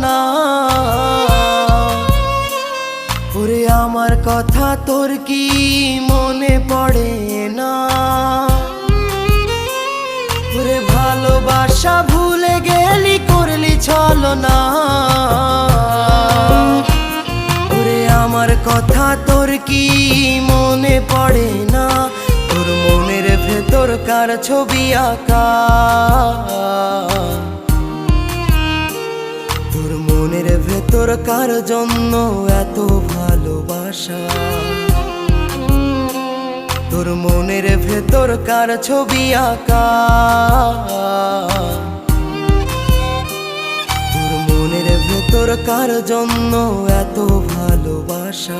না। ওরে আমার কথা তোর কি মনে পড়ে না? ওরে ভালোবাসা ভুলে গেলি, করলি ছলনা। ওরে আমার কথা তোর কি মনে পড়ে না? তোর মনের ভেতর কার ছবি আঁকা? তোর মনের ভেতর কার জন্য এত ভালোবাসা? তোর মনের ভেতর কার ছবি আঁকা? তোর মনের ভেতর কার জন্য এত ভালোবাসা?